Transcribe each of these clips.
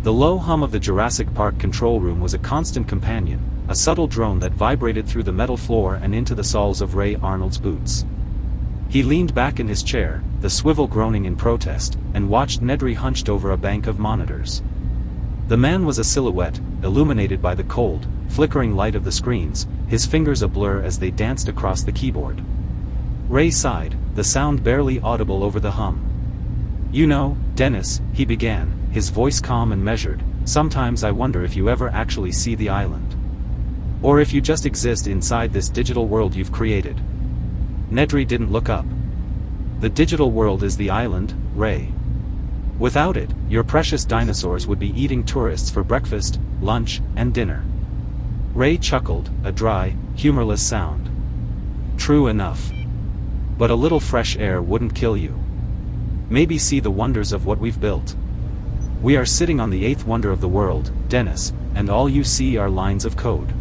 The low hum of the Jurassic Park control room was a constant companion, a subtle drone that vibrated through the metal floor and into the soles of Ray Arnold's boots. He leaned back in his chair, the swivel groaning in protest, and watched Nedry hunched over a bank of monitors. The man was a silhouette, illuminated by the cold, flickering light of the screens, his fingers a blur as they danced across the keyboard. Ray sighed, the sound barely audible over the hum. "You know, Dennis," he began, his voice calm and measured, "sometimes I wonder if you ever actually see the island. Or if you just exist inside this digital world you've created." Nedry didn't look up. "The digital world is the island, Ray. Without it, your precious dinosaurs would be eating tourists for breakfast, lunch, and dinner." Ray chuckled, a dry, humorless sound. "True enough. But a little fresh air wouldn't kill you. Maybe see the wonders of what we've built. We are sitting on the eighth wonder of the world, Dennis, and all you see are lines of code."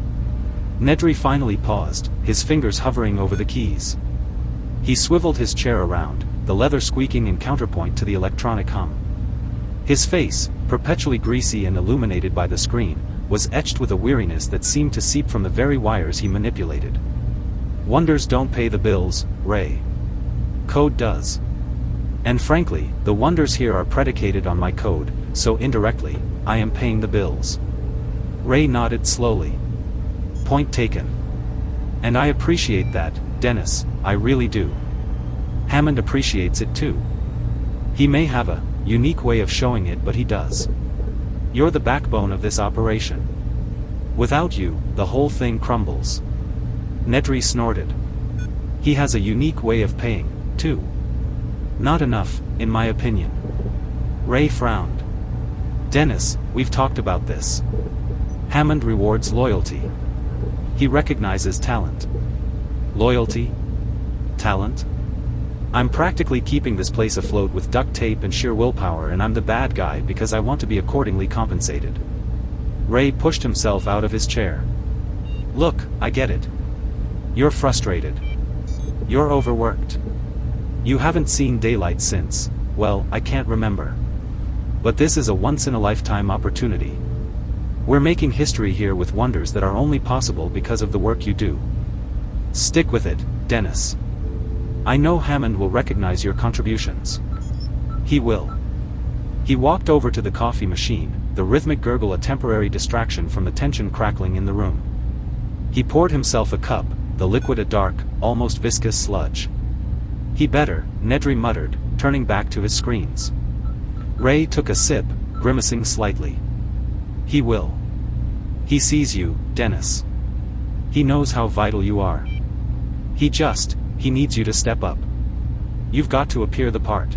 Nedry finally paused, his fingers hovering over the keys. He swiveled his chair around, the leather squeaking in counterpoint to the electronic hum. His face, perpetually greasy and illuminated by the screen, was etched with a weariness that seemed to seep from the very wires he manipulated. "Wonders don't pay the bills, Ray. Code does. And frankly, the wonders here are predicated on my code, so indirectly, I am paying the bills." Ray nodded slowly. "Point taken. And I appreciate that, Dennis, I really do. Hammond appreciates it too. He may have a unique way of showing it, but he does. You're the backbone of this operation. Without you, the whole thing crumbles." Nedry snorted. "He has a unique way of paying, too. Not enough, in my opinion." Ray frowned. "Dennis, we've talked about this. Hammond rewards loyalty. He recognizes talent." "Loyalty? Talent? I'm practically keeping this place afloat with duct tape and sheer willpower, and I'm the bad guy because I want to be accordingly compensated." Ray pushed himself out of his chair. "Look, I get it. You're frustrated. You're overworked. You haven't seen daylight since, well, I can't remember. But this is a once-in-a-lifetime opportunity. We're making history here with wonders that are only possible because of the work you do. Stick with it, Dennis. I know Hammond will recognize your contributions. He will." He walked over to the coffee machine, the rhythmic gurgle a temporary distraction from the tension crackling in the room. He poured himself a cup, the liquid a dark, almost viscous sludge. "He better," Nedry muttered, turning back to his screens. Ray took a sip, grimacing slightly. "He will. He sees you, Dennis. He knows how vital you are. He needs you to step up. You've got to appear the part.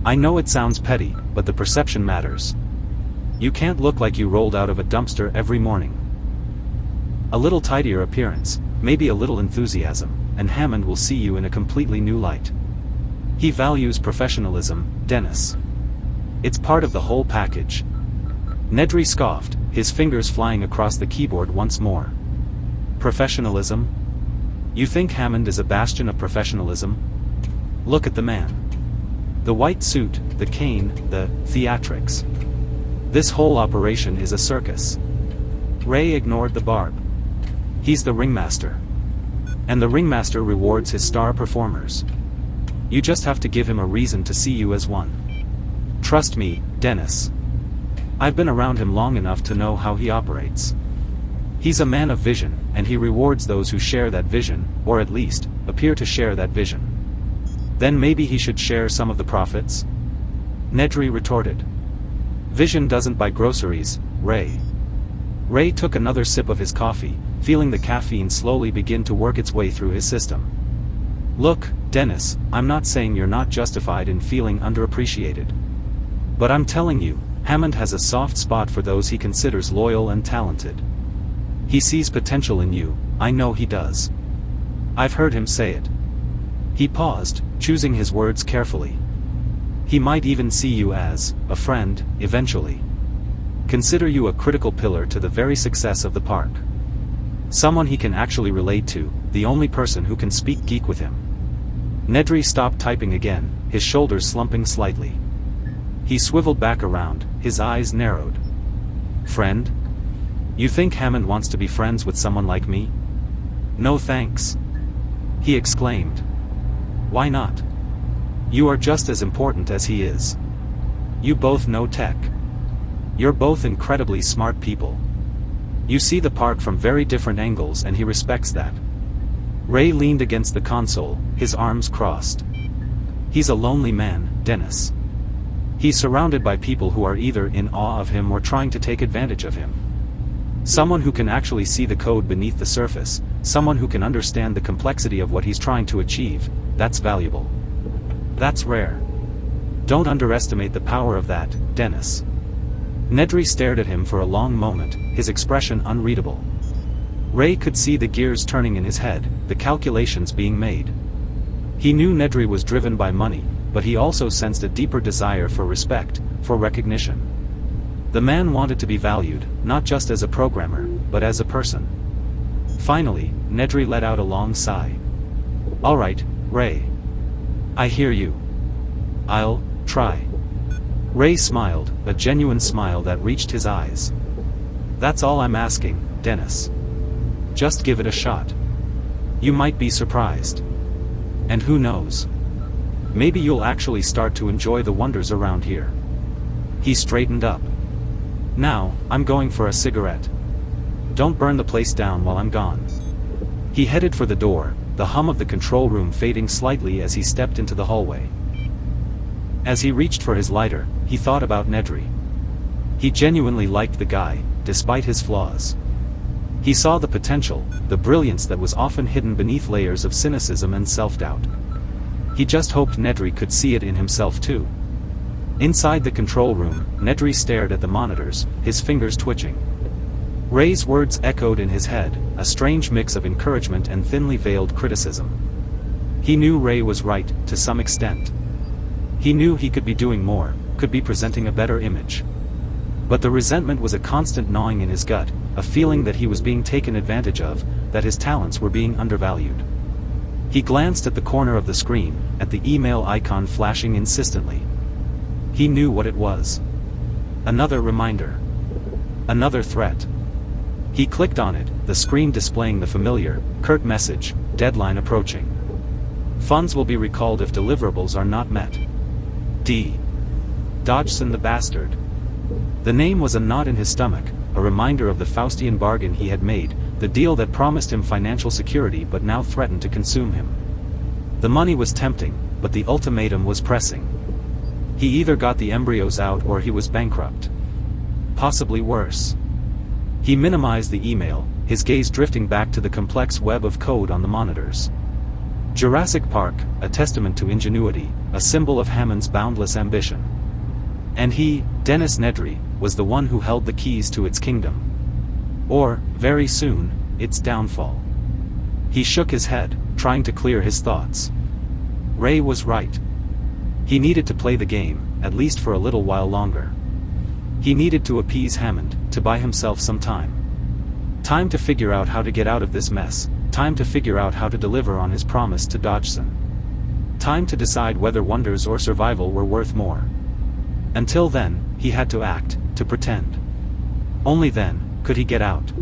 I know it sounds petty, but the perception matters. You can't look like you rolled out of a dumpster every morning. A little tidier appearance, maybe a little enthusiasm, and Hammond will see you in a completely new light. He values professionalism, Dennis. It's part of the whole package." Nedry scoffed, his fingers flying across the keyboard once more. "Professionalism? You think Hammond is a bastion of professionalism? Look at the man. The white suit, the cane, the theatrics. This whole operation is a circus." Ray ignored the barb. "He's the ringmaster. And the ringmaster rewards his star performers. You just have to give him a reason to see you as one. Trust me, Dennis. I've been around him long enough to know how he operates. He's a man of vision, and he rewards those who share that vision, or at least, appear to share that vision. Then maybe he should share some of the profits?" Nedry retorted. "Vision doesn't buy groceries, Ray." Ray took another sip of his coffee, feeling the caffeine slowly begin to work its way through his system. "Look, Dennis, I'm not saying you're not justified in feeling underappreciated. But I'm telling you, Hammond has a soft spot for those he considers loyal and talented. He sees potential in you, I know he does. I've heard him say it." He paused, choosing his words carefully. "He might even see you as a friend, eventually. Consider you a critical pillar to the very success of the park. Someone he can actually relate to, the only person who can speak geek with him." Nedry stopped typing again, his shoulders slumping slightly. He swiveled back around, his eyes narrowed. Friend? You think Hammond wants to be friends with someone like me? No thanks. He exclaimed. Why not? You are just as important as he is. You both know tech. You're both incredibly smart people. You see the park from very different angles and he respects that. Ray leaned against the console, his arms crossed. He's a lonely man, Dennis. He's surrounded by people who are either in awe of him or trying to take advantage of him. Someone who can actually see the code beneath the surface, someone who can understand the complexity of what he's trying to achieve, that's valuable. That's rare. Don't underestimate the power of that, Dennis. Nedry stared at him for a long moment, his expression unreadable. Ray could see the gears turning in his head, the calculations being made. He knew Nedry was driven by money, but he also sensed a deeper desire for respect, for recognition. The man wanted to be valued, not just as a programmer, but as a person. Finally, Nedry let out a long sigh. All right, Ray. I hear you. I'll try. Ray smiled, a genuine smile that reached his eyes. That's all I'm asking, Dennis. Just give it a shot. You might be surprised. And who knows? Maybe you'll actually start to enjoy the wonders around here. He straightened up. Now, I'm going for a cigarette. Don't burn the place down while I'm gone. He headed for the door, the hum of the control room fading slightly as he stepped into the hallway. As he reached for his lighter, he thought about Nedry. He genuinely liked the guy, despite his flaws. He saw the potential, the brilliance that was often hidden beneath layers of cynicism and self-doubt. He just hoped Nedry could see it in himself too. Inside the control room, Nedry stared at the monitors, his fingers twitching. Ray's words echoed in his head, a strange mix of encouragement and thinly veiled criticism. He knew Ray was right, to some extent. He knew he could be doing more, could be presenting a better image. But the resentment was a constant gnawing in his gut, a feeling that he was being taken advantage of, that his talents were being undervalued. He glanced at the corner of the screen, at the email icon flashing insistently. He knew what it was. Another reminder. Another threat. He clicked on it, the screen displaying the familiar, curt message, deadline approaching. Funds will be recalled if deliverables are not met. D. Dodgson the bastard. The name was a knot in his stomach, a reminder of the Faustian bargain he had made, the deal that promised him financial security but now threatened to consume him. The money was tempting, but the ultimatum was pressing. He either got the embryos out or he was bankrupt. Possibly worse. He minimized the email, his gaze drifting back to the complex web of code on the monitors. Jurassic Park, a testament to ingenuity, a symbol of Hammond's boundless ambition. And he, Dennis Nedry, was the one who held the keys to its kingdom. Or, very soon, its downfall. He shook his head, trying to clear his thoughts. Ray was right. He needed to play the game, at least for a little while longer. He needed to appease Hammond, to buy himself some time. Time to figure out how to get out of this mess, time to figure out how to deliver on his promise to Dodgson. Time to decide whether wonders or survival were worth more. Until then, he had to act, to pretend. Only then, could he get out.